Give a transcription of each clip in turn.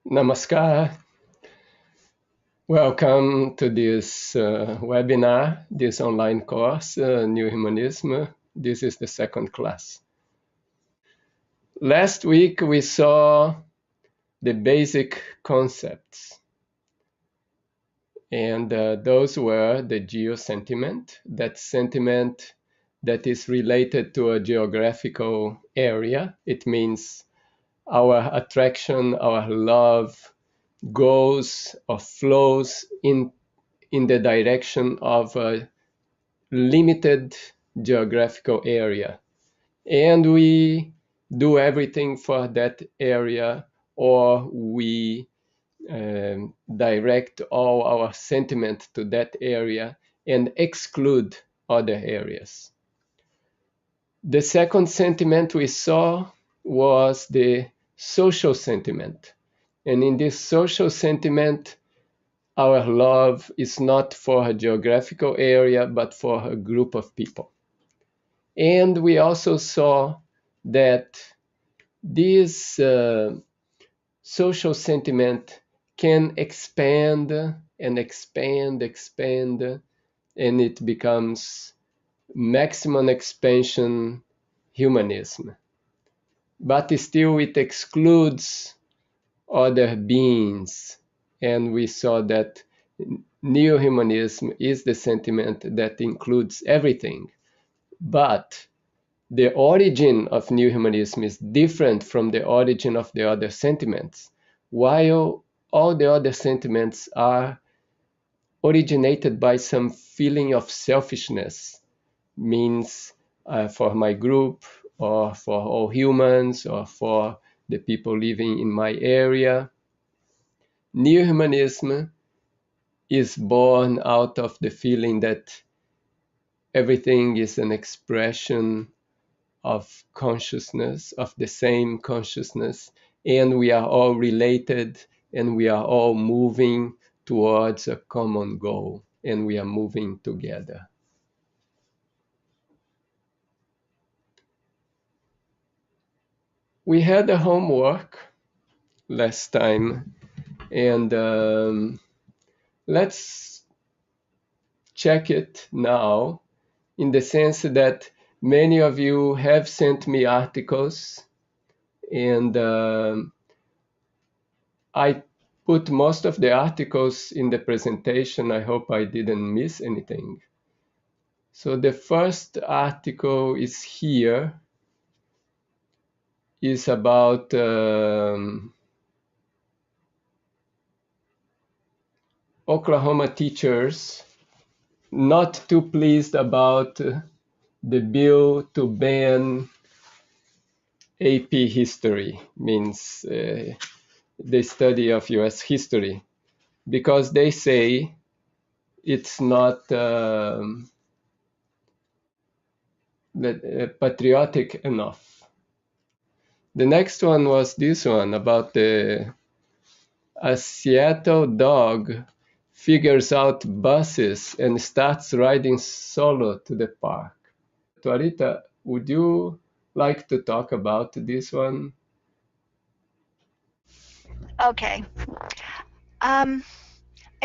Namaskar. Welcome to this webinar, this online course, New Humanism. This is the second class. Last week we saw the basic concepts, and those were the Geo Sentiment, that sentiment that is related to a geographical area. It means our attraction, our love goes or flows in the direction of a limited geographical area. And we do everything for that area, or we direct all our sentiment to that area and exclude other areas. The second sentiment we saw was the social sentiment. And in this social sentiment, our love is not for a geographical area, but for a group of people. And we also saw that this social sentiment can expand and expand, and it becomes maximum expansion humanism. But still it excludes other beings. And we saw that neo-humanism is the sentiment that includes everything. But the origin of New Humanism is different from the origin of the other sentiments, while all the other sentiments are originated by some feeling of selfishness, means for my group, or for all humans, or for the people living in my area. New Humanism is born out of the feeling that everything is an expression of consciousness, of the same consciousness, and we are all related, and we are all moving towards a common goal, and we are moving together. We had a homework last time, and let's check it now, in the sense that many of you have sent me articles, and I put most of the articles in the presentation. I hope I didn't miss anything. So the first article is here, is about Oklahoma teachers not too pleased about the bill to ban AP history, means the study of US history, because they say it's not patriotic enough. The next one was this one about a Seattle dog figures out buses and starts riding solo to the park. Tuarita, would you like to talk about this one? Okay.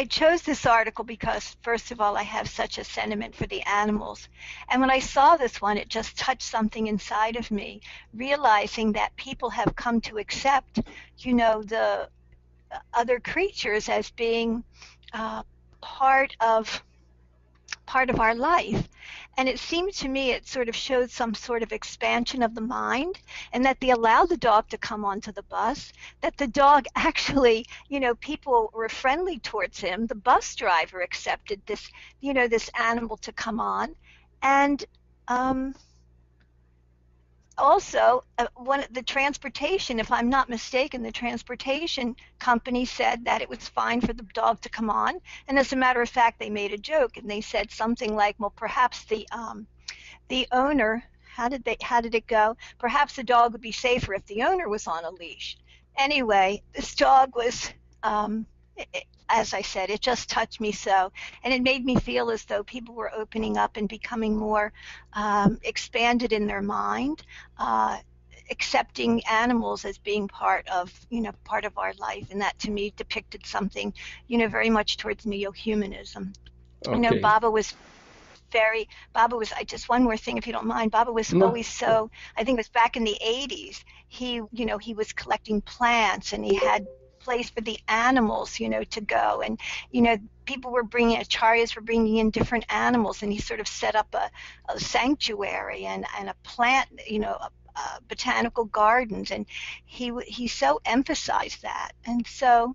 I chose this article because, first of all, I have such a sentiment for the animals. And when I saw this one, it just touched something inside of me, realizing that people have come to accept, the other creatures as being uh, part of our life. And it seemed to me it sort of showed some sort of expansion of the mind, and that they allowed the dog to come onto the bus, that the dog actually, people were friendly towards him. The bus driver accepted this, this animal to come on. And um, also, the transportation, if I'm not mistaken, the transportation company said that it was fine for the dog to come on. And as a matter of fact, they made a joke and they said something like, well, perhaps the owner, how did it go? Perhaps the dog would be safer if the owner was on a leash. Anyway, this dog was, as I said, it just touched me so. And it made me feel as though people were opening up and becoming more expanded in their mind. accepting animals as being part of our life, and that to me depicted something very much towards neo-humanism. Okay. Baba was, I just, one more thing if you don't mind. Baba was No. always so, I think it was back in the 80s, he was collecting plants, and he had place for the animals to go, and people were bringing, acharyas were bringing in different animals, and he sort of set up a sanctuary and a plant, botanical gardens, and he so emphasized that, and so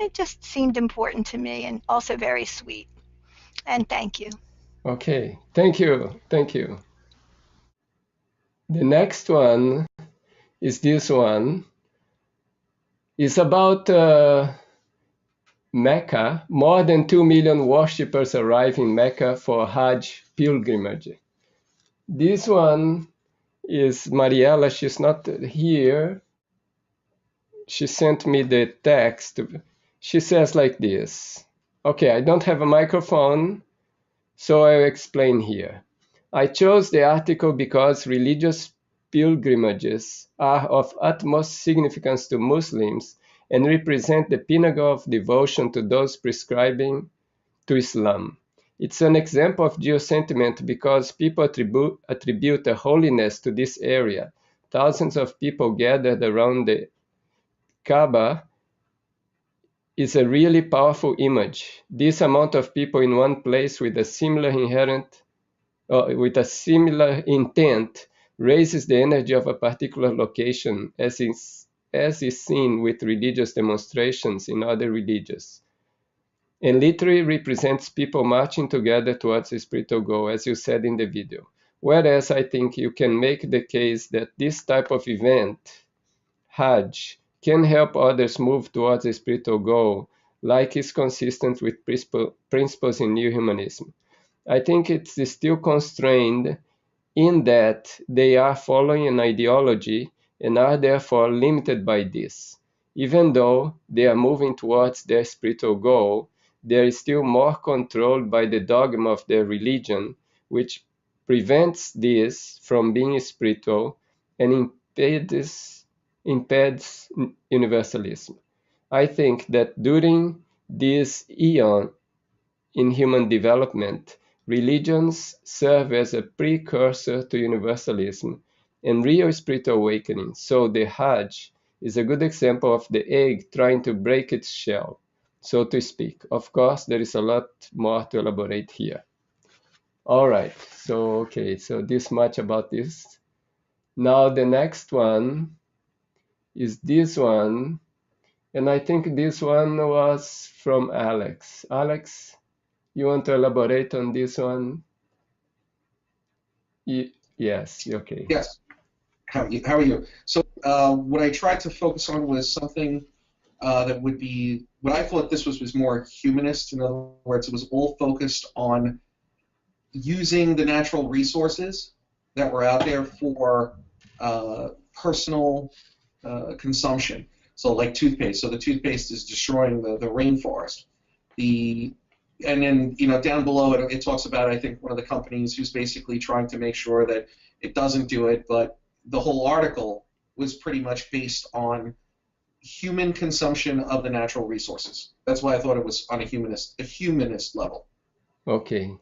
it just seemed important to me, and also very sweet. And thank you. Okay. Thank you. Thank you. The next one is this one. It's about Mecca. More than 2 million worshippers arrive in Mecca for Hajj pilgrimage. This one is Mariella. She's not here. She sent me the text. She says like this. Okay, I don't have a microphone, so I'll explain here. I chose the article because religious pilgrimages are of utmost significance to Muslims and represent the pinnacle of devotion to those prescribing to Islam. It's an example of Geo Sentiment because people attribute a holiness to this area. Thousands of people gathered around the Kaaba is a really powerful image. This amount of people in one place with a similar intent raises the energy of a particular location, as is seen with religious demonstrations in other religions, and literally represents people marching together towards a spiritual goal, as you said in the video. Whereas I think you can make the case that this type of event, Hajj, can help others move towards a spiritual goal, like is consistent with principles in New Humanism. I think it's still constrained in that they are following an ideology and are therefore limited by this. Even though they are moving towards their spiritual goal, they are still more controlled by the dogma of their religion, which prevents this from being spiritual and impedes universalism. I think that during this eon in human development, religions serve as a precursor to universalism and real spiritual awakening. So the Hajj is a good example of the egg trying to break its shell, so to speak. Of course, there is a lot more to elaborate here. All right, so this much about this. Now the next one is this one, and I think this one was from Alex. Alex, you want to elaborate on this one? Yes, okay. Yes. How are you? So what I tried to focus on was something that would be, what I thought this was more humanist. In other words, it was all focused on using the natural resources that were out there for personal consumption. So like toothpaste. So the toothpaste is destroying the rainforest. And then, down below it talks about, I think, one of the companies who's basically trying to make sure that it doesn't do it, but the whole article was pretty much based on human consumption of the natural resources. That's why I thought it was on a humanist level. Okay.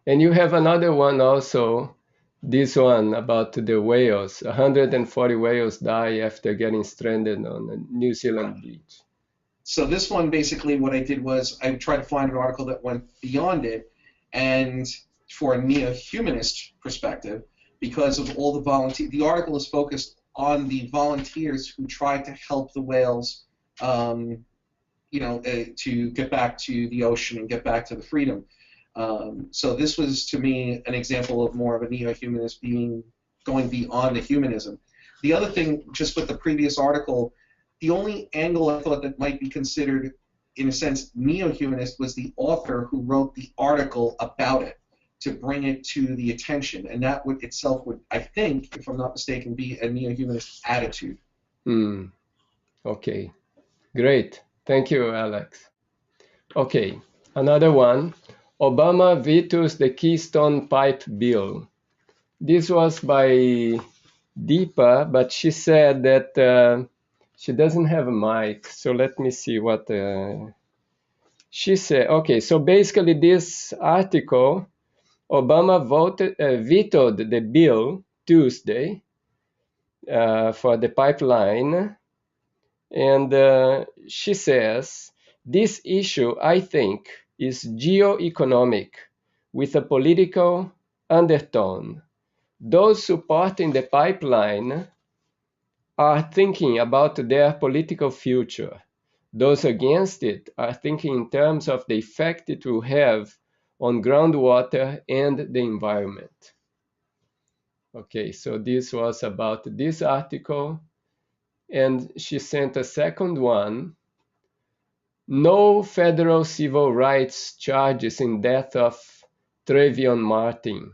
And you have another one also, this one about the whales. 140 whales die after getting stranded on a New Zealand beach. So this one, basically what I did was I tried to find an article that went beyond it, and for a neo-humanist perspective, because of all the article is focused on the volunteers who tried to help the whales, to get back to the ocean and get back to the freedom. So this was, to me, an example of more of a neo-humanist going beyond the humanism. The other thing, just with the previous article, the only angle I thought that might be considered, in a sense, neo-humanist was the author who wrote the article about it, to bring it to the attention, and that would itself would, I think, if I'm not mistaken, be a neo-humanist attitude. Okay, great. Thank you, Alex. Okay, another one. Obama vetoes the Keystone Pipe Bill. This was by deeper, but she said that she doesn't have a mic. So let me see what she said. Okay, so basically this article, Obama vetoed the bill Tuesday for the pipeline. And she says, this issue, I think, is geo-economic with a political undertone. Those supporting the pipeline are thinking about their political future. Those against it are thinking in terms of the effect it will have on groundwater and the environment. Okay, so this was about this article. And she sent a second one. No federal civil rights charges in death of Trayvon Martin.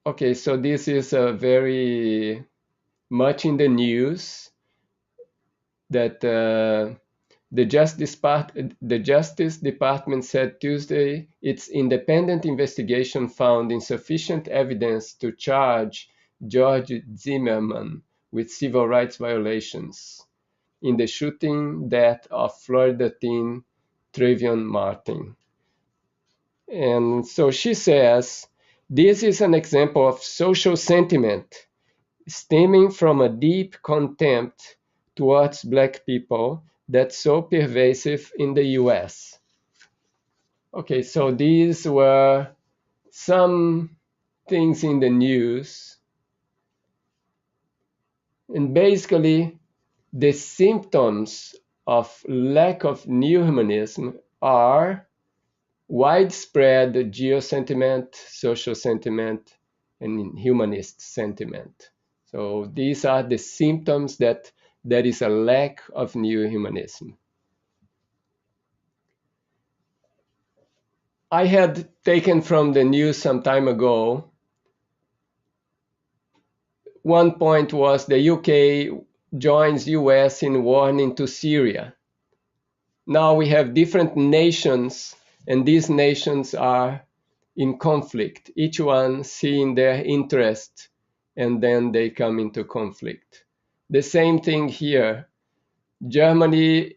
Okay, so this is very much in the news that the Justice Department said Tuesday its independent investigation found insufficient evidence to charge George Zimmerman with civil rights violations in the shooting death of Florida teen Trayvon Martin. And so she says, this is an example of social sentiment stemming from a deep contempt towards Black people that's so pervasive in the US. Okay, so these were some things in the news. And basically, the symptoms of lack of new humanism are widespread geo-sentiment, social sentiment, and humanist sentiment. So these are the symptoms that there is a lack of new humanism. I had taken from the news some time ago. One point was the UK joins US in warning to Syria. Now we have different nations, and these nations are in conflict, each one seeing their interest, and then they come into conflict. The same thing here, Germany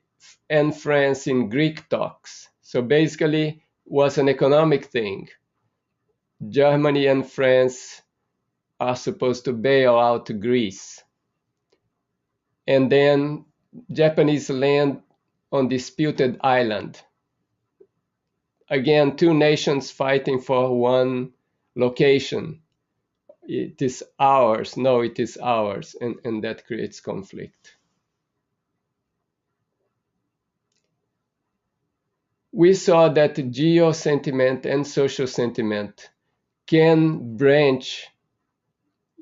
and France in Greek talks. So basically was an economic thing. Germany and France are supposed to bail out Greece. And then Japanese land on disputed island. Again, two nations fighting for one location. It is ours. No, it is ours. And that creates conflict. We saw that geo sentiment and social sentiment can branch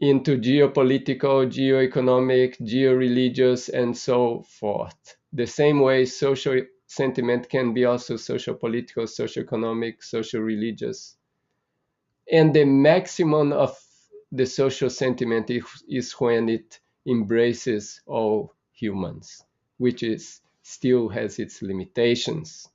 into geopolitical, geo-economic, geo-religious, and so forth. The same way social sentiment can be also socio-political, socio-economic, socio-religious. And the maximum of the social sentiment is when it embraces all humans, which still has its limitations.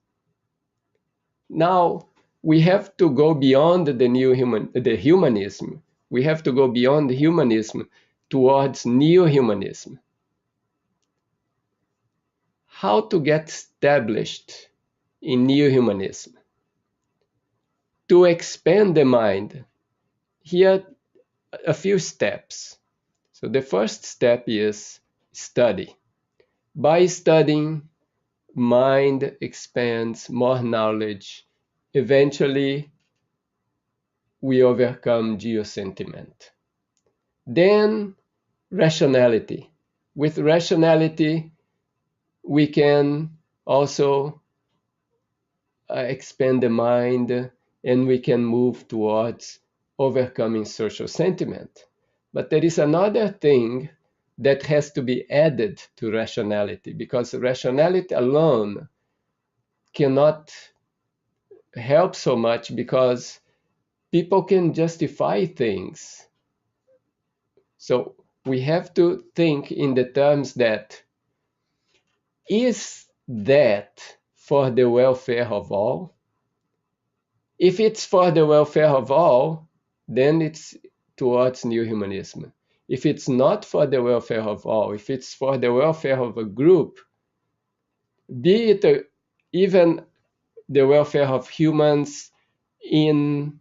Now, we have to go beyond the humanism. We have to go beyond humanism towards neo-humanism. How to get established in neo-humanism? To expand the mind, here a few steps. So the first step is study. By studying, mind expands, more knowledge. Eventually, we overcome geo-sentiment. Then rationality. With rationality, we can also expand the mind, and we can move towards overcoming social sentiment. But there is another thing that has to be added to rationality, because rationality alone cannot help so much, because people can justify things. So we have to think in the terms that, is that for the welfare of all? If it's for the welfare of all, then it's towards new humanism. If it's not for the welfare of all, if it's for the welfare of a group, be it even the welfare of humans in,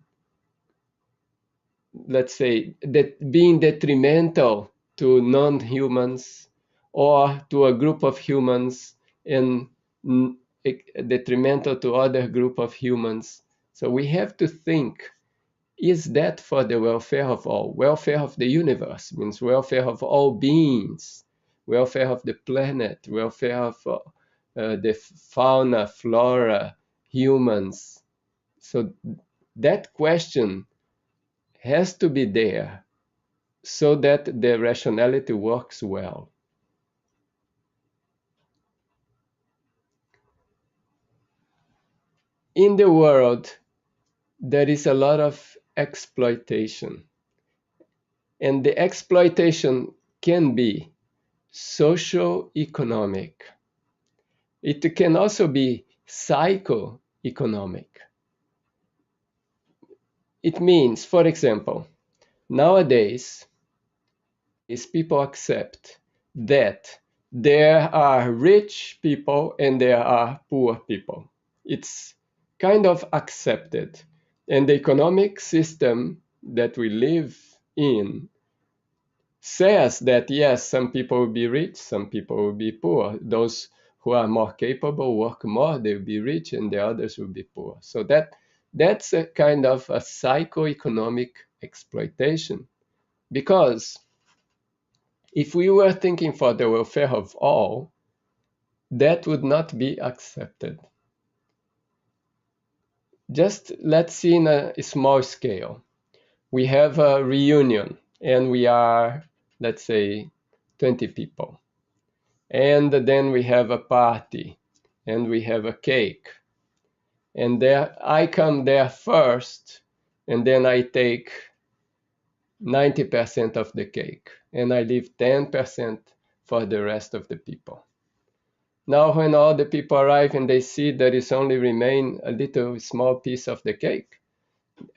let's say, that being detrimental to non-humans or to a group of humans and detrimental to other group of humans. So we have to think, is that for the welfare of all? Welfare of the universe means welfare of all beings, welfare of the planet, welfare of the fauna, flora, humans. So that question has to be there so that the rationality works well. In the world, there is a lot of exploitation, and the exploitation can be socio-economic. It can also be psycho-economic. It means, for example, nowadays, people accept that there are rich people and there are poor people. It's kind of accepted. And the economic system that we live in says that, yes, some people will be rich, some people will be poor. Those who are more capable work more, they will be rich, and the others will be poor. So that's a kind of a psychoeconomic exploitation. Because if we were thinking for the welfare of all, that would not be accepted. Just let's see in a small scale. We have a reunion and we are, let's say, 20 people. And then we have a party and we have a cake. And there I come there first, and then I take 90% of the cake and I leave 10% for the rest of the people. Now, when all the people arrive and they see there is only remain a little small piece of the cake,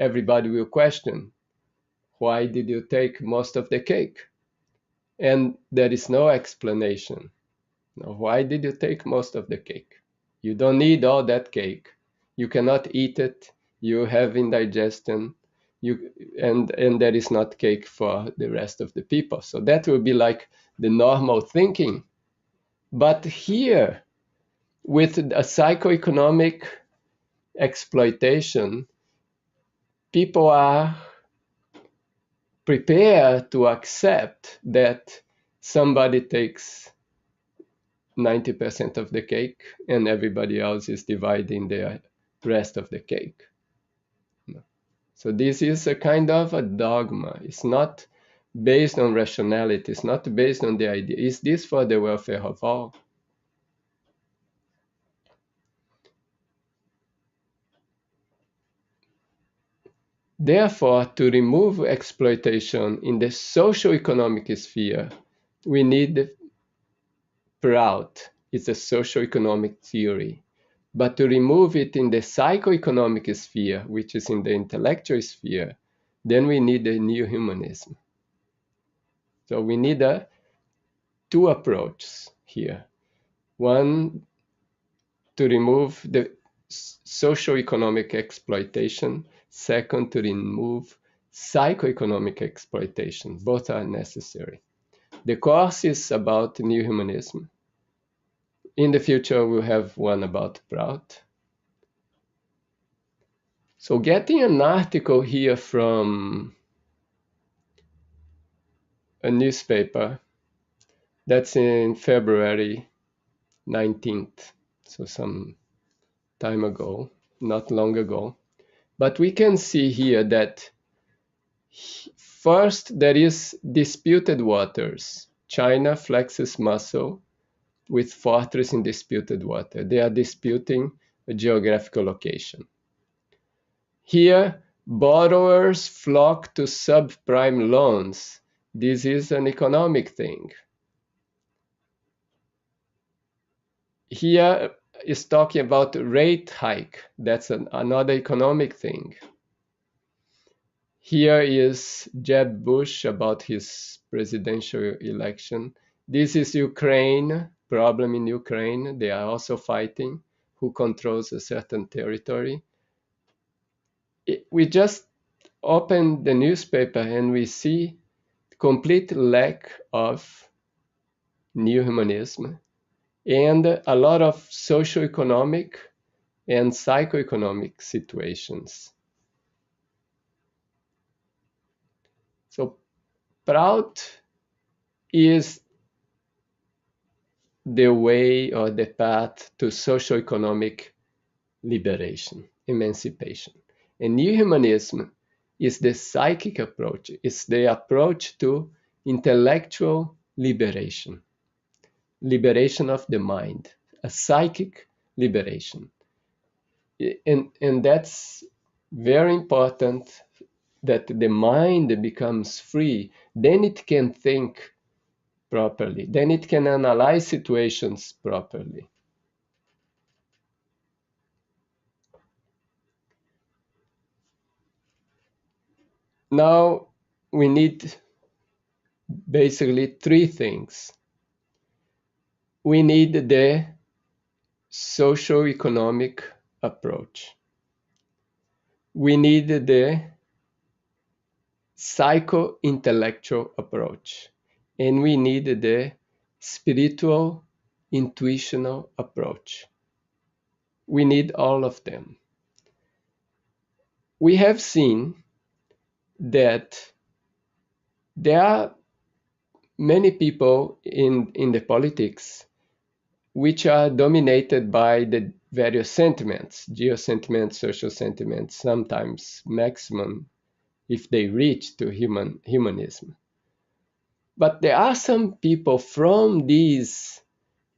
everybody will question, why did you take most of the cake? And there is no explanation. Now, why did you take most of the cake? You don't need all that cake. You cannot eat it. You have indigestion. And there is not cake for the rest of the people. So that will be like the normal thinking. But here, with a psychoeconomic exploitation, people are prepared to accept that somebody takes 90% of the cake and everybody else is dividing the rest of the cake. So this is a kind of a dogma. It's not based on rationality. It's not based on the idea. Is this for the welfare of all? Therefore, to remove exploitation in the socio-economic sphere, we need Prout. It's a socio-economic theory. But to remove it in the psycho-economic sphere, which is in the intellectual sphere, then we need a new humanism. So we need two approaches here. One, to remove the socio-economic exploitation. Second, to remove psycho-economic exploitation. Both are necessary. The course is about new humanism. In the future, we'll have one about Prout. So getting an article here from a newspaper that's in February 19th, so some time ago, not long ago. But we can see here that first there is disputed waters. China flexes muscle with fortress in disputed water. They are disputing a geographical location. Here, borrowers flock to subprime loans. This is an economic thing. Here is talking about rate hike. That's another economic thing. Here is Jeb Bush about his presidential election. This is Ukraine, problem in Ukraine. They are also fighting who controls a certain territory. We just open the newspaper and we see complete lack of new humanism and a lot of socio-economic and psycho-economic situations. So Prout is the way or the path to socio-economic liberation, emancipation. And new humanism is the psychic approach, it's the approach to intellectual liberation, liberation of the mind, a psychic liberation. And that's very important, that the mind becomes free, then it can think properly, then it can analyze situations properly. Now we need basically three things. We need the socio-economic approach. We need the psycho-intellectual approach. And we need the spiritual intuitional approach. We need all of them. We have seen that there are many people in the politics which are dominated by the various sentiments, Geo Sentiment, Social Sentiment, sometimes maximum if they reach to humanism. But there are some people from these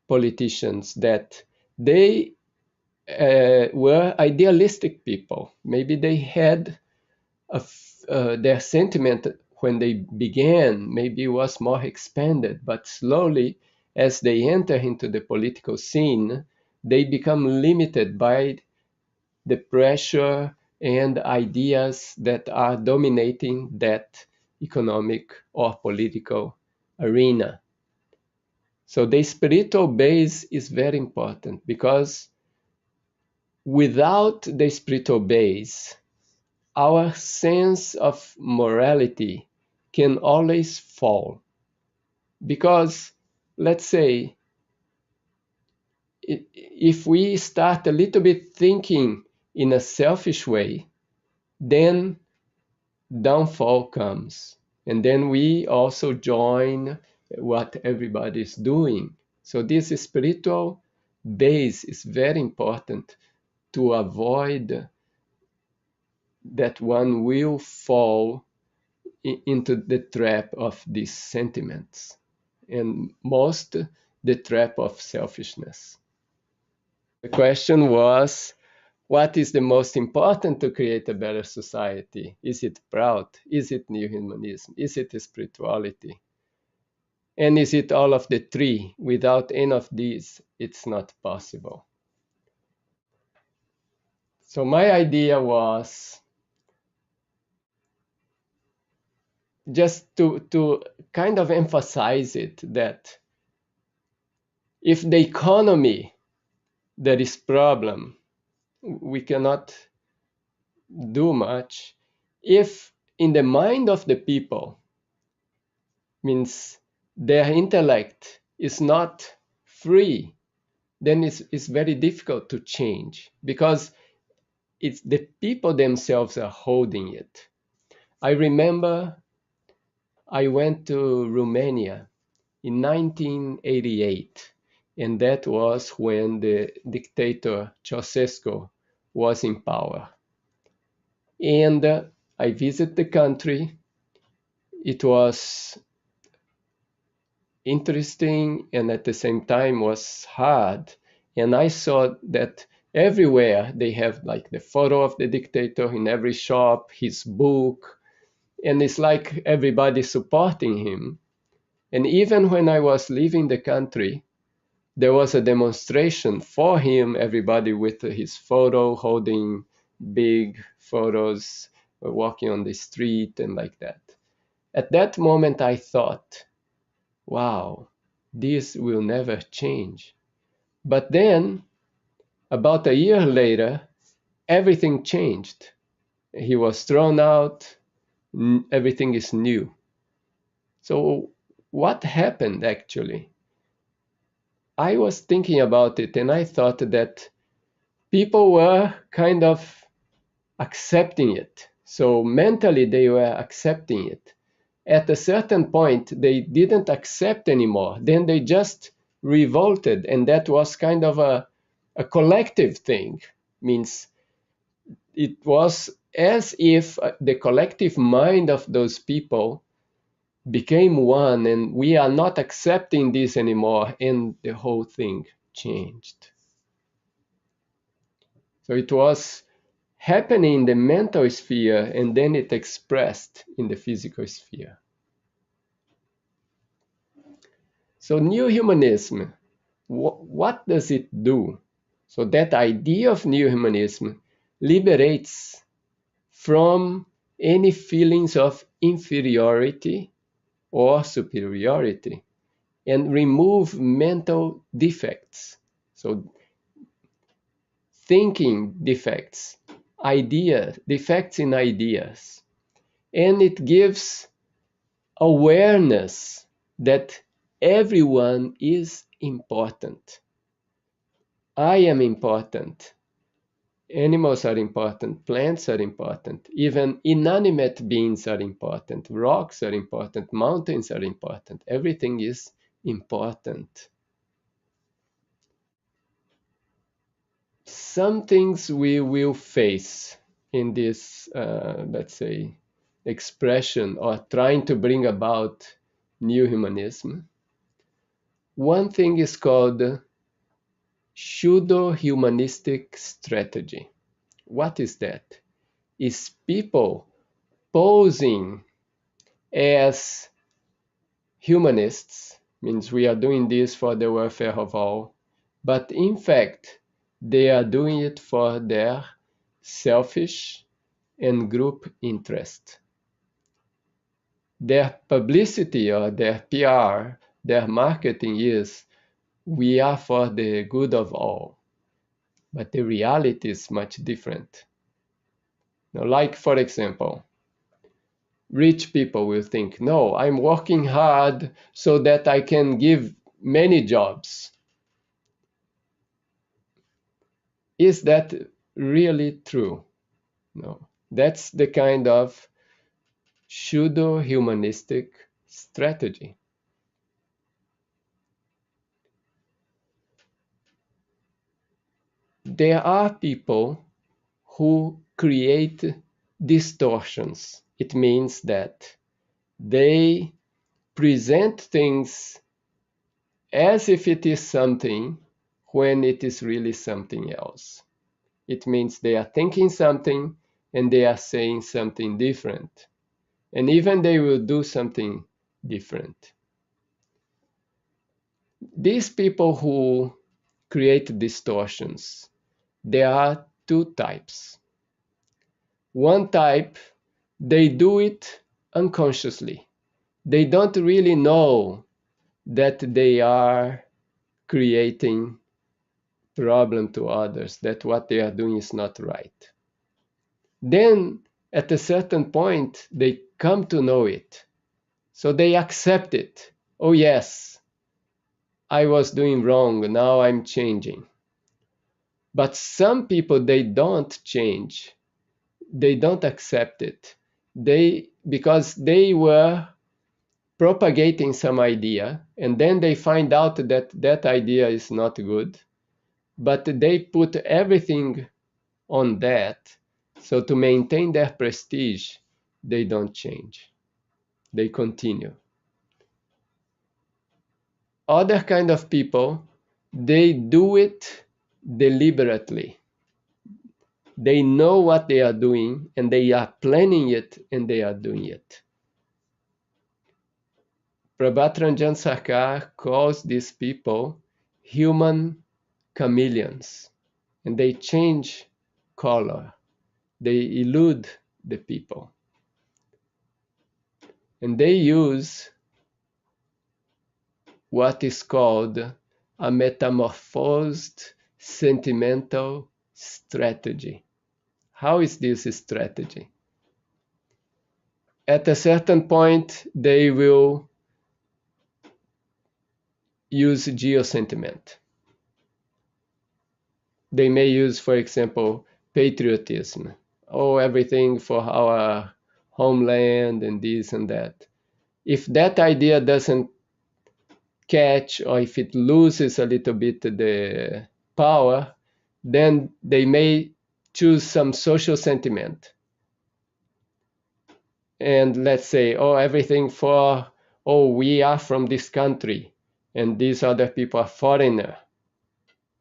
politicians that they were idealistic people. Maybe they had their sentiment when they began, maybe was more expanded, but slowly as they enter into the political scene, they become limited by the pressure and ideas that are dominating that economic or political arena. So the spiritual base is very important, because without the spiritual base, our sense of morality can always fall. Because, let's say, if we start a little bit thinking in a selfish way, then downfall comes. And then we also join what everybody is doing. So this spiritual base is very important to avoid that one will fall into the trap of these sentiments, and most the trap of selfishness. The question was, what is the most important to create a better society? Is it Prout? Is it new humanism? Is it spirituality? And is it all of the three? Without any of these, it's not possible. So my idea was just to kind of emphasize it, that if the economy that is problem, we cannot do much. If in the mind of the people, means their intellect is not free, then it's very difficult to change, because it's the people themselves are holding it. I remember I went to Romania in 1988, and that was when the dictator Ceausescu was in power. And I visited the country. It was interesting and at the same time was hard. And I saw that everywhere they have like the photo of the dictator in every shop, his book, and it's like everybody supporting him. And even when I was leaving the country, there was a demonstration for him, everybody with his photo, holding big photos walking on the street and like that. At that moment, I thought, wow, this will never change. But then, about a year later, everything changed. He was thrown out, everything is new. So, what happened actually? I was thinking about it and I thought that people were kind of accepting it. So, mentally, they were accepting it. At a certain point, they didn't accept anymore. Then they just revolted, and that was kind of a collective thing. Means it was as if the collective mind of those people became one, and we are not accepting this anymore, and the whole thing changed. So it was happening in the mental sphere, and then it expressed in the physical sphere. So new humanism, what does it do? So that idea of new humanism liberates from any feelings of inferiority or superiority and remove mental defects. So thinking defects, defects in ideas. And it gives awareness that everyone is important. I am important. Animals are important. Plants are important. Even inanimate beings are important. Rocks are important. Mountains are important. Everything is important. Some things we will face in this, let's say, expression or trying to bring about new humanism. One thing is called pseudo-humanistic strategy. What is that? Is people posing as humanists, means we are doing this for the welfare of all, but in fact, they are doing it for their selfish and group interest. Their publicity or their PR, their marketing is, we are for the good of all. But the reality is much different. Now, like, for example, rich people will think, no, I'm working hard so that I can give many jobs. Is that really true? No. That's the kind of pseudo-humanistic strategy. There are people who create distortions. It means that they present things as if it is something when it is really something else. It means they are thinking something and they are saying something different. And even they will do something different. These people who create distortions, there are two types. One type, they do it unconsciously. They don't really know that they are creating problem to others, that what they are doing is not right. Then, at a certain point, they come to know it. So they accept it. Oh, yes, I was doing wrong. Now I'm changing. But some people, they don't change. They don't accept it. Because they were propagating some idea, and then they find out that that idea is not good. But they put everything on that. So to maintain their prestige, they don't change. They continue. Other kind of people, they do it deliberately. They know what they are doing and they are planning it and they are doing it. Prabhat Ranjan Sarkar calls these people human chameleons, and they change color. They elude the people. And they use what is called a metamorphosed sentimental strategy. How is this strategy? At a certain point, they will use Geo Sentiment. They may use, for example, patriotism. Oh, everything for our homeland and this and that. If that idea doesn't catch, or if it loses a little bit the power, then they may choose some social sentiment. And let's say, oh, everything for, oh, we are from this country and these other people are foreigner.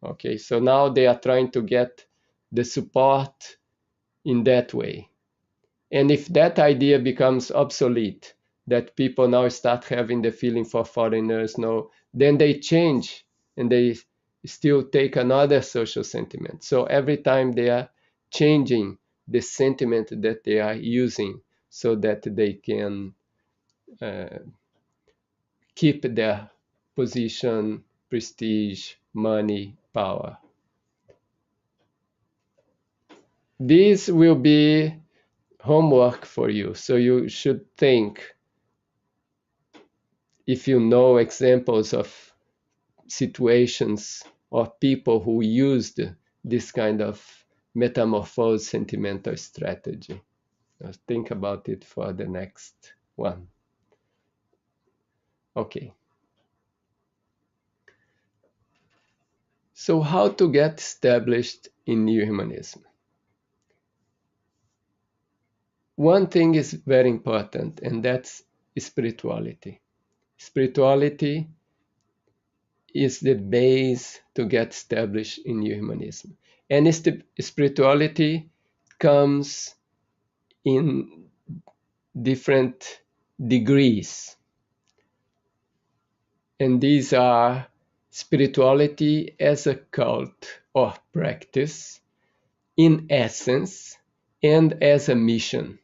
Okay, so now they are trying to get the support in that way. And if that idea becomes obsolete, that people now start having the feeling for foreigners, no, then they change and they still take another social sentiment. So every time they are changing the sentiment that they are using so that they can keep their position, prestige, money, power. This will be homework for you. So you should think, if you know examples of situations or people who used this kind of metamorphosed sentimental strategy. Think about it for the next one. Okay. So how to get established in New Humanism? One thing is very important, and that's spirituality. Spirituality is the base to get established in New Humanism. And spirituality comes in different degrees. And these are spirituality as a cult or practice, in essence, and as a mission.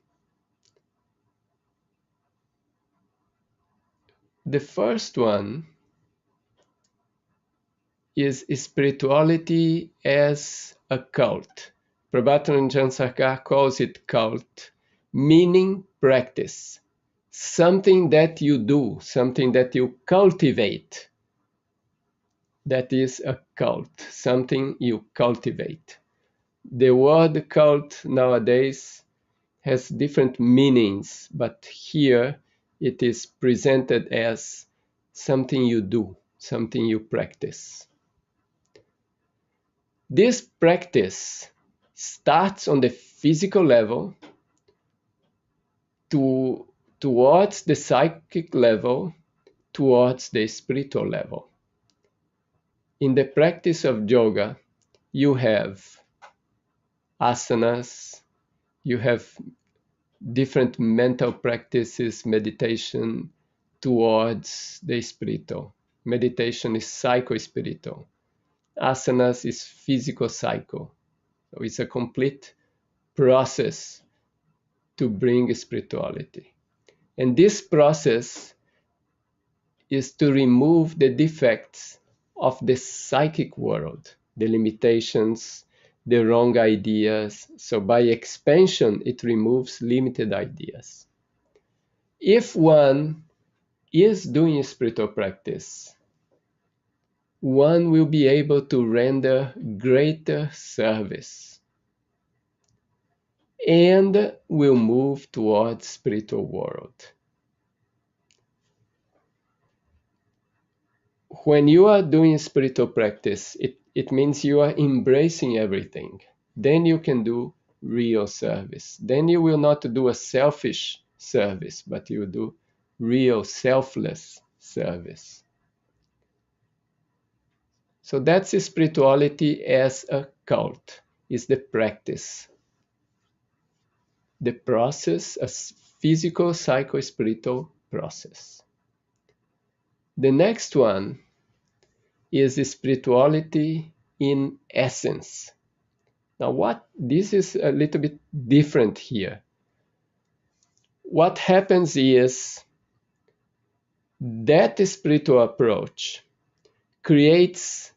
The first one is spirituality as a cult. Prabhatanajan Sarkar calls it cult, meaning practice. Something that you do, something that you cultivate. That is a cult, something you cultivate. The word cult nowadays has different meanings, but here it is presented as something you do, something you practice. This practice starts on the physical level towards the psychic level, towards the spiritual level. In the practice of yoga, you have asanas, you have different mental practices, meditation towards the spiritual. Meditation is psycho-spiritual. Asanas is physical-psycho. So it's a complete process to bring spirituality. And this process is to remove the defects of the psychic world, the limitations, the wrong ideas. So by expansion, it removes limited ideas. If one is doing spiritual practice, one will be able to render greater service and will move towards spiritual world. When you are doing spiritual practice, it means you are embracing everything. Then you can do real service. Then you will not do a selfish service, but you do real selfless service. So that's spirituality as a cult, is the practice. The process, a physical, psycho-spiritual process. The next one is spirituality in essence. Now this is a little bit different here. what happens is that spiritual approach creates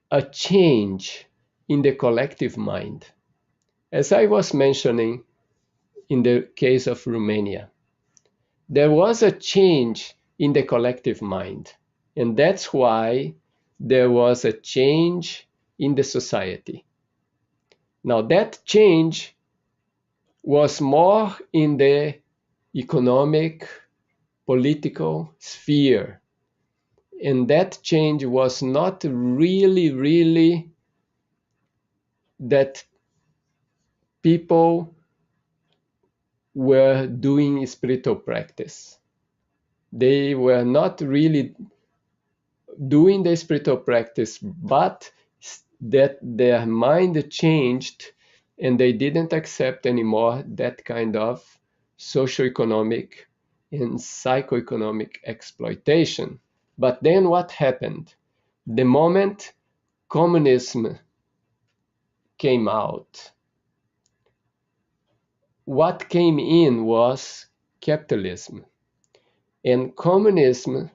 a change in the collective mind. As I was mentioning in the case of Romania, there was a change in the collective mind, and that's why there was a change in the society. Now, that change was more in the economic, political sphere, and that change was not really that people were doing spiritual practice. They were not really doing the spiritual practice, but that their mind changed and they didn't accept anymore that kind of socio-economic and psycho-economic exploitation. But then what happened? The moment communism came out, what came in was capitalism. In communism,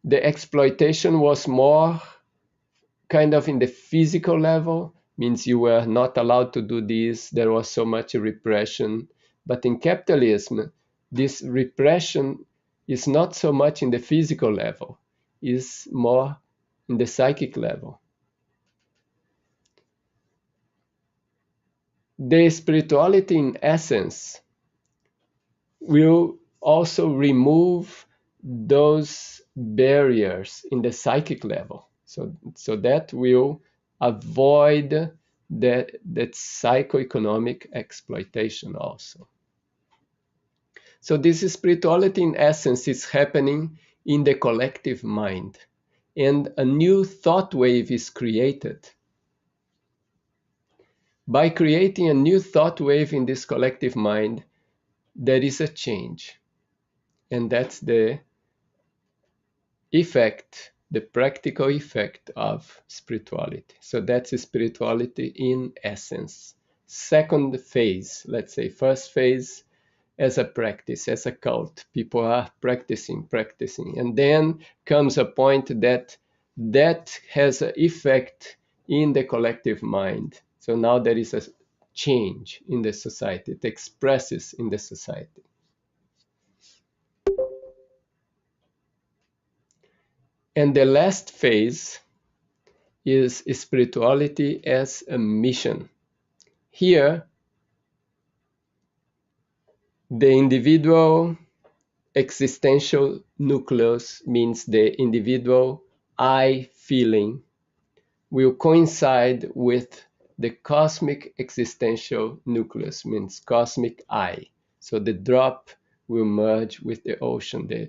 the exploitation was more kind of in the physical level, means you were not allowed to do this, there was so much repression. But in capitalism, this repression is not so much in the physical level, is more in the psychic level. The spirituality in essence will also remove those barriers in the psychic level. So that will avoid that psychoeconomic exploitation also. So this spirituality in essence is happening in the collective mind, and a new thought wave is created. By creating a new thought wave in this collective mind, there is a change. And that's the effect, the practical effect of spirituality. So that's spirituality in essence. Second phase, let's say first phase as a practice, as a cult. People are practicing. And then comes a point that has an effect in the collective mind. So now there is a change in the society. It expresses in the society. And the last phase is spirituality as a mission. Here, the individual existential nucleus, means the individual I feeling, will coincide with the cosmic existential nucleus, means cosmic I. So the drop will merge with the ocean. The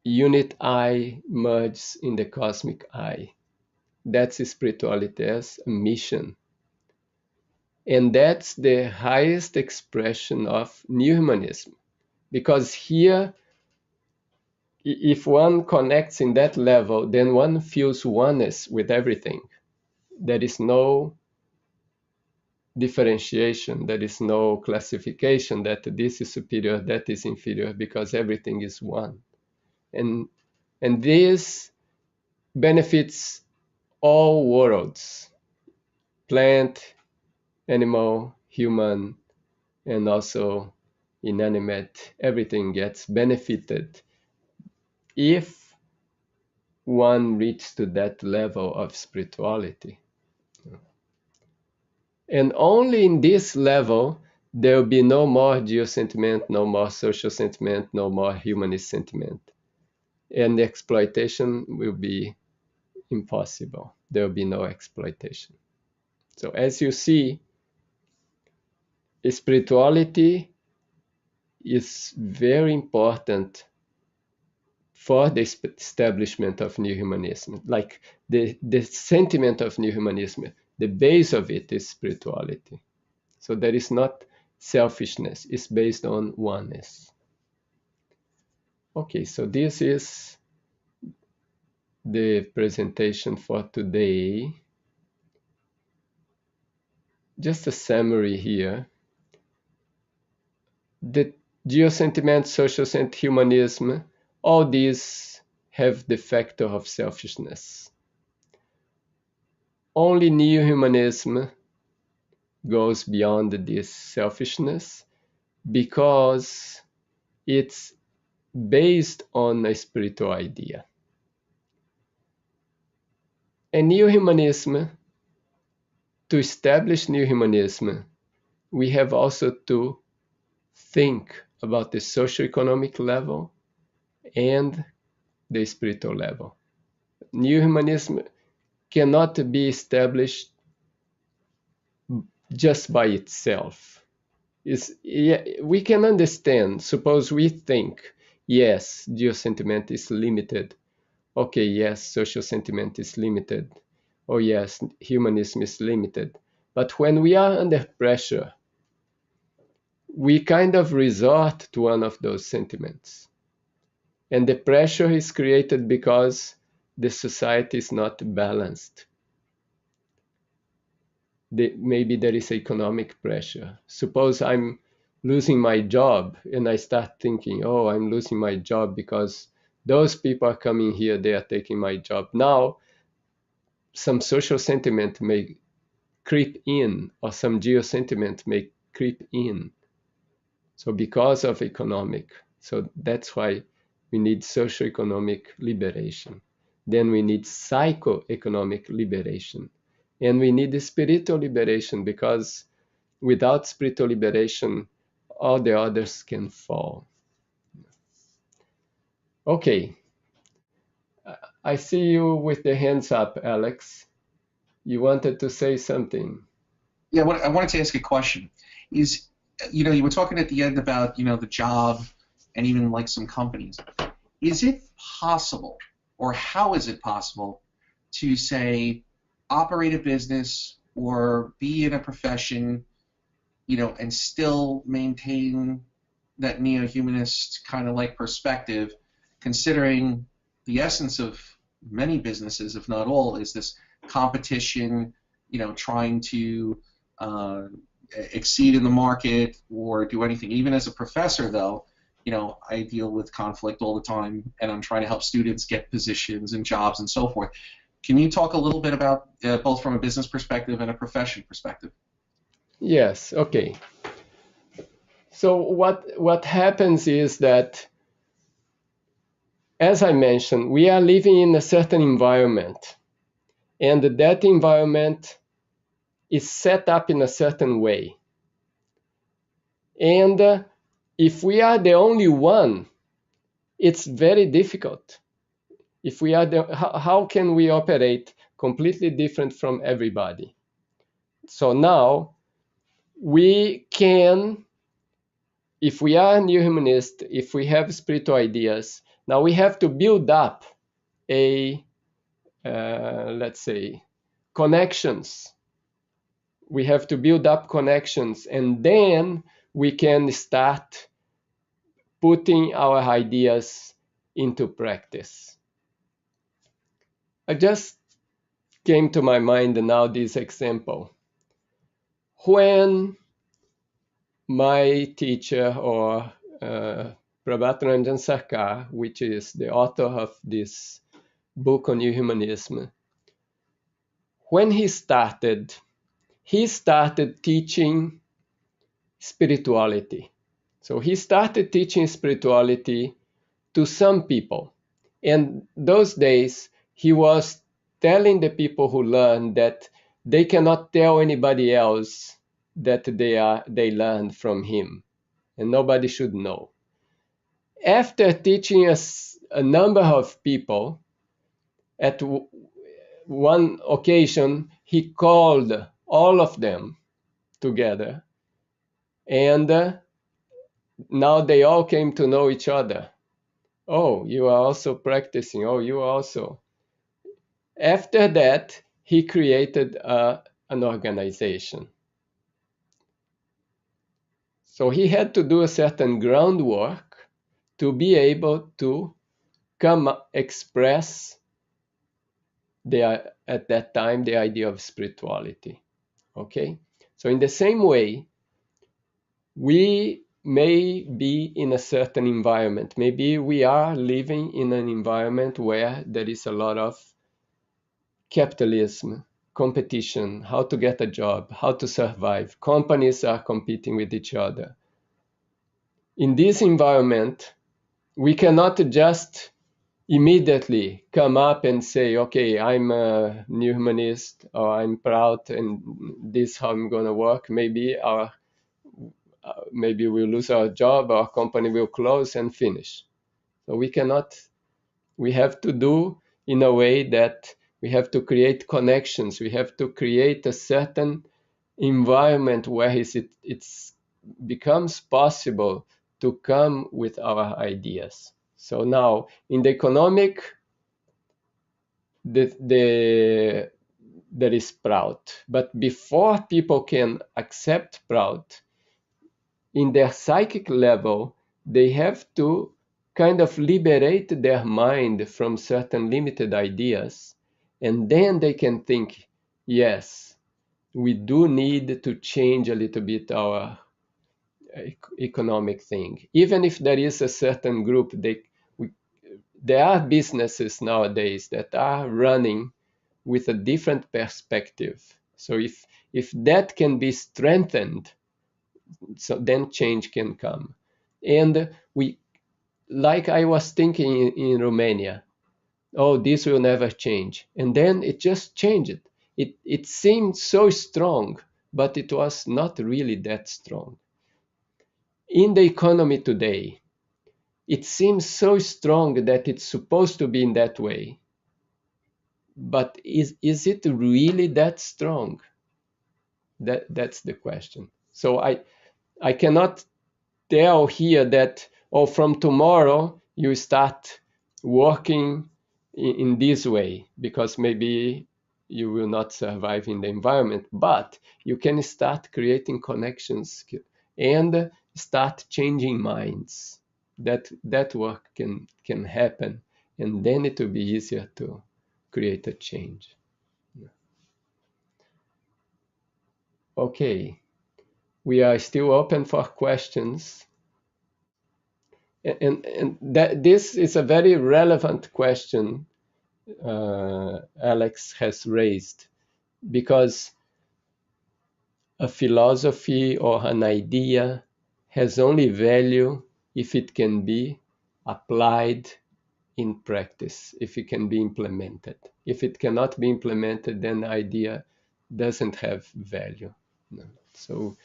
unit I merges in the cosmic I. That's spirituality as a mission. And that's the highest expression of New Humanism. Because here, if one connects in that level, then one feels oneness with everything. There is no differentiation, there is no classification that this is superior, that is inferior, because everything is one. And this benefits all worlds, plant, animal, human, and also inanimate. Everything gets benefited if one reaches to that level of spirituality. And only in this level, there will be no more Geo Sentiment, no more Social Sentiment, no more Humanist Sentiment. And the exploitation will be impossible. There will be no exploitation. So as you see, spirituality is very important for the establishment of New Humanism. Like the sentiment of New Humanism, the base of it is spirituality. So there is not selfishness, it's based on oneness. Okay, so this is the presentation for today. Just a summary here. The Geo Sentiment, Socio-Economic Humanism, all these have the factor of selfishness. Only Neo-Humanism goes beyond this selfishness because it's based on a spiritual idea. And Neo-Humanism, to establish Neo-Humanism, we have also to think about the socio-economic level and the spiritual level. Neo-Humanism cannot be established just by itself. We can understand, suppose we think, yes, Geo Sentiment is limited. Okay, yes, social sentiment is limited. Oh yes, humanism is limited. But when we are under pressure, we kind of resort to one of those sentiments. And the pressure is created because the society is not balanced. Maybe there is economic pressure. Suppose I'm losing my job and I start thinking, oh, I'm losing my job because those people are coming here, they are taking my job. Now, some social sentiment may creep in, or some geo sentiment may creep in. So because of economic, so that's why we need socio-economic liberation. Then we need psycho-economic liberation. And we need the spiritual liberation, because without spiritual liberation, all the others can fall. Okay. I see you with the hands up, Alex. You wanted to say something. Yeah, I wanted to ask a question. Is, you were talking at the end about, the job and even like some companies. Is it possible, or how is it possible, to say operate a business or be in a profession, and still maintain that neo-humanist kind of like perspective, considering the essence of many businesses, if not all, is this competition, trying to exceed in the market or do anything. Even as a professor, though, I deal with conflict all the time, and I'm trying to help students get positions and jobs and so forth. Can you talk a little bit about both from a business perspective and a profession perspective? Yes, okay. So what happens is that, as I mentioned, we are living in a certain environment, and that environment is set up in a certain way. And if we are the only one, it's very difficult. If we are how can we operate completely different from everybody? So now we can, if we are new humanist, if we have spiritual ideas, now we have to build up a let's say connections. We have to build up connections, and then we can start putting our ideas into practice. I just came to my mind now this example. When my teacher, or Prabhataranjan Sarkar, which is the author of this book on New Humanism, when he started teaching spirituality. So he started teaching spirituality to some people. And those days, he was telling the people who learn that they cannot tell anybody else that they learned from him, and nobody should know. After teaching us a number of people, at one occasion, he called all of them together, and now they all came to know each other. Oh, you are also practicing. Oh, you also. After that, he created an organization. So he had to do a certain groundwork to be able to express at that time the idea of spirituality. Okay? So in the same way, we may be in a certain environment. Maybe we are living in an environment where there is a lot of capitalism, competition, how to get a job, how to survive. Companies are competing with each other. In this environment, we cannot just immediately come up and say, okay, I'm a new humanist, or I'm proud, and this is how I'm going to work. Maybe we'll lose our job, our company will close and finish. So we cannot, we have to do in a way that we have to create connections. We have to create a certain environment where it becomes possible to come with our ideas. So now in the economic, there is proud. But before people can accept proud, in their psychic level, they have to kind of liberate their mind from certain limited ideas. And then they can think, yes, we do need to change a little bit our economic thing. Even if there is a certain group, there are businesses nowadays that are running with a different perspective. So if that can be strengthened, so then change can come. And like I was thinking in Romania, oh, this will never change. And then it just changed. It seemed so strong, but it was not really that strong. In the economy today, it seems so strong that it's supposed to be in that way. But is it really that strong? That's the question. So I cannot tell here that, oh, from tomorrow you start working in this way, because maybe you will not survive in the environment, but you can start creating connections and start changing minds. That work can happen, and then it will be easier to create a change. Okay, we are still open for questions. And this is a very relevant question Alex has raised, because a philosophy or an idea has only value if it can be applied in practice, if it can be implemented. If it cannot be implemented, then the idea doesn't have value. No. So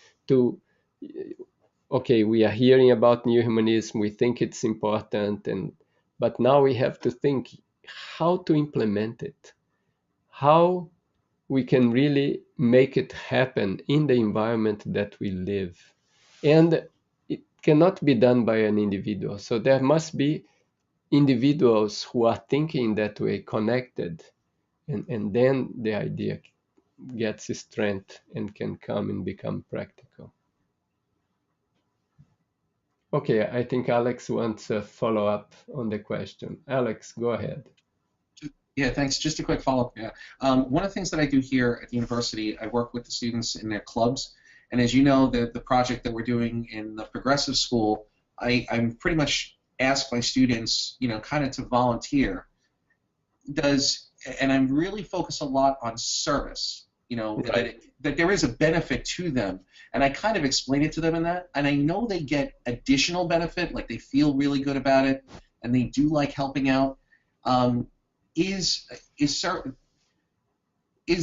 okay, we are hearing about new humanism, we think it's important, but now we have to think how to implement it, how we can really make it happen in the environment that we live. And it cannot be done by an individual. So there must be individuals who are thinking that way, connected, and then the idea gets strength and can come and become practical. Okay, I think Alex wants a follow-up on the question. Alex, go ahead. Yeah, thanks. Just a quick follow-up. Yeah. One of the things that I do here at the university, I work with the students in their clubs. And as you know, the project that we're doing in the progressive school, I'm pretty much asked my students, kind of to volunteer. And I'm really focused a lot on service, Right. that there is a benefit to them. And I kind of explain it to them in that. And I know they get additional benefit, like they feel really good about it, and they do like helping out. Is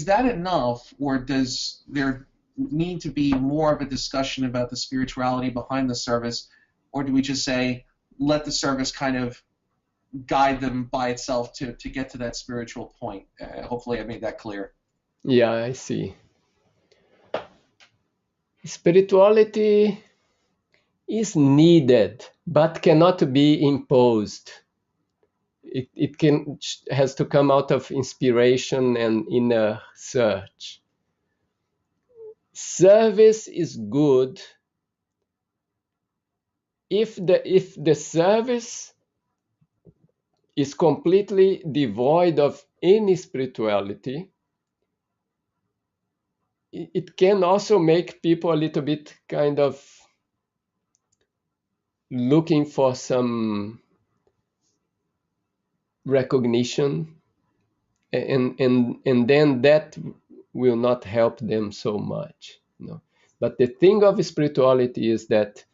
that enough, or does there need to be more of a discussion about the spirituality behind the service, or do we just say let the service kind of guide them by itself to get to that spiritual point? Hopefully I made that clear. Yeah, I see. Spirituality is needed, but cannot be imposed. It has to come out of inspiration and inner search. Service is good if the service is completely devoid of any spirituality. It can also make people a little bit kind of looking for some recognition, and then that will not help them so much, you know. But the thing of spirituality is that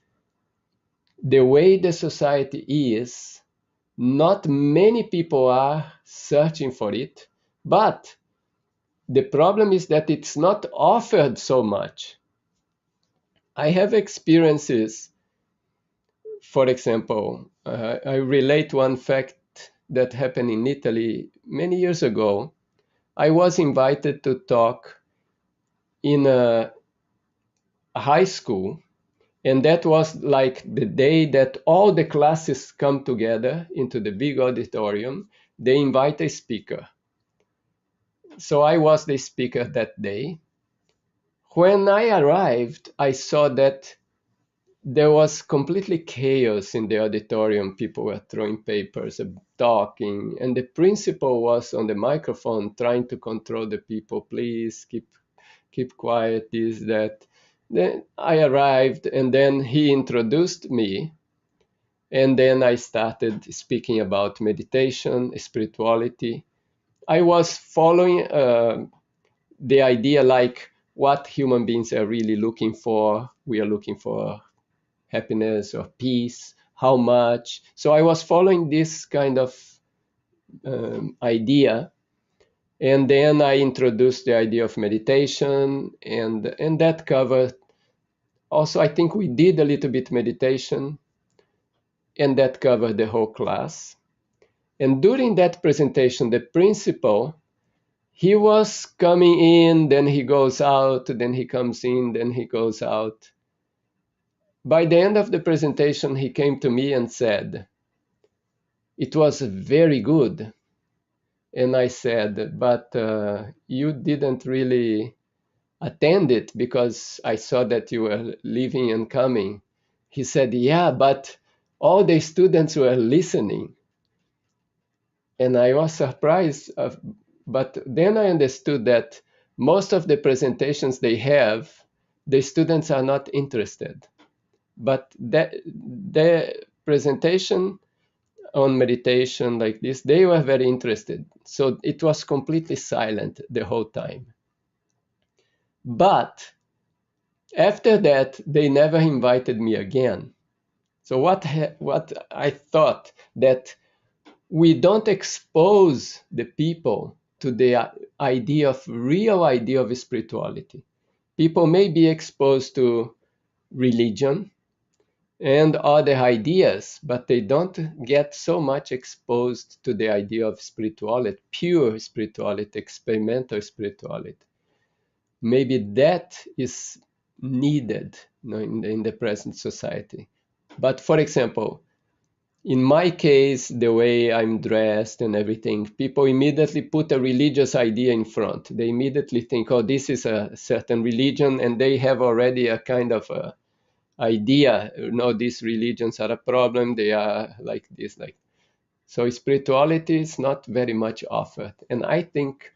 the way the society is, not many people are searching for it, but the problem is that it's not offered so much. I have experiences, for example, I relate one fact that happened in Italy many years ago. I was invited to talk in a high school, and that was like the day that all the classes come together into the big auditorium. They invite a speaker. So I was the speaker that day. When I arrived, I saw that there was completely chaos in the auditorium. People were throwing papers, talking, and the principal was on the microphone trying to control the people. Please keep quiet, this, that. Then I arrived, and then he introduced me, and then I started speaking about meditation, spirituality. I was following the idea like what human beings are really looking for. We are looking for happiness or peace, how much. So I was following this kind of idea. And then I introduced the idea of meditation, and that covered also, I think we did a little bit meditation, and that covered the whole class. And during that presentation, the principal, he was coming in, then he goes out, then he comes in, then he goes out. By the end of the presentation, he came to me and said, "It was very good." And I said, "But you didn't really attend it because I saw that you were leaving and coming." He said, "Yeah, but all the students were listening." And I was surprised, but then I understood that most of the presentations they have, the students are not interested. But the presentation on meditation like this, they were very interested. So it was completely silent the whole time. But after that, they never invited me again. So what I thought that we don't expose the people to the real idea of spirituality. People may be exposed to religion and other ideas, but they don't get so much exposed to the idea of spirituality, pure spirituality, experimental spirituality. Maybe that is needed, you know, in the present society. But for example, in my case, the way I'm dressed and everything, people immediately put a religious idea in front. They immediately think, oh, this is a certain religion, and they have already a kind of a idea, no, these religions are a problem, they are like this, like. So spirituality is not very much offered. And I think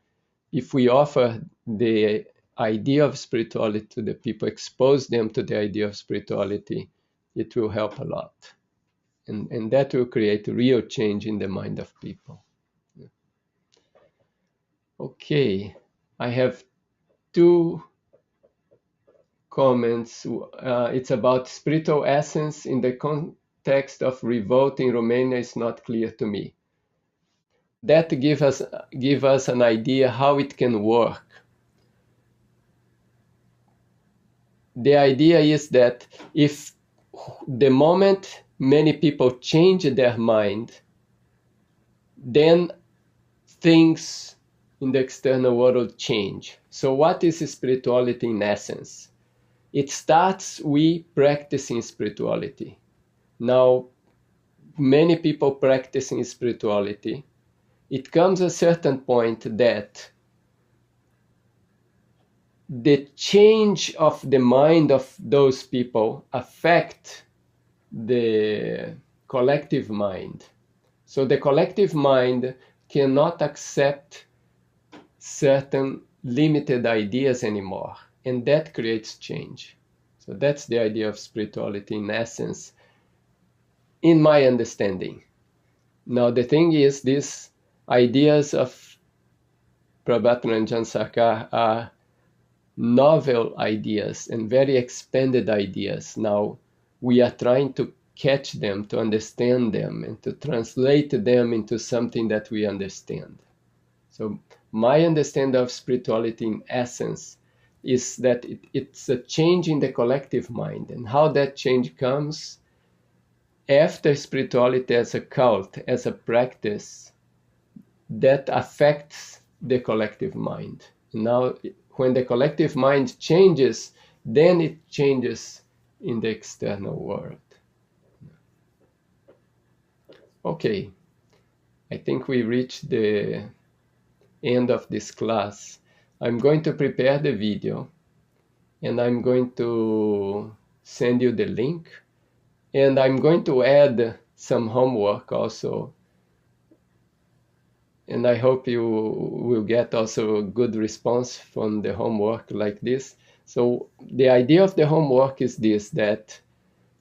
if we offer the idea of spirituality to the people, expose them to the idea of spirituality, it will help a lot. And that will create real change in the mind of people. Okay, I have two comments. It's about spiritual essence in the context of revolt in Romania is not clear to me. That give us an idea how it can work. The idea is that if the moment many people change their mind, then things in the external world change. So what is spirituality in essence? It starts we practicing spirituality. Now, many people practicing spirituality, it comes a certain point that the change of the mind of those people affect the collective mind. So the collective mind cannot accept certain limited ideas anymore, and that creates change. So that's the idea of spirituality in essence. in my understanding. Now, the thing is, these ideas of Prabhat and Jan Sarkar are novel ideas and very expanded ideas. Now, we are trying to catch them, to understand them, and to translate them into something that we understand. So my understanding of spirituality in essence is that it's a change in the collective mind, and how that change comes after spirituality as a cult, as a practice that affects the collective mind. Now, when the collective mind changes, then it changes in the external world. Okay, I think we reached the end of this class. I'm going to prepare the video and I'm going to send you the link, and I'm going to add some homework also, and I hope you will get also a good response from the homework like this. So the idea of the homework is this, that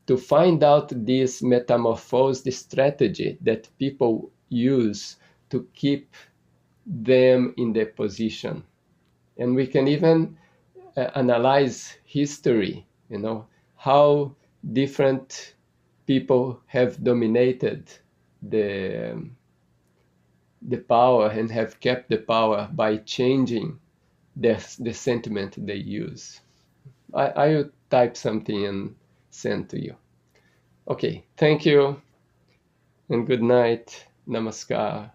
to find out this metamorphose, the strategy that people use to keep them in their position. And we can even analyze history, how different people have dominated the power and have kept the power by changing the sentiment they use. I will type something and send to you. Okay, thank you and good night. Namaskar.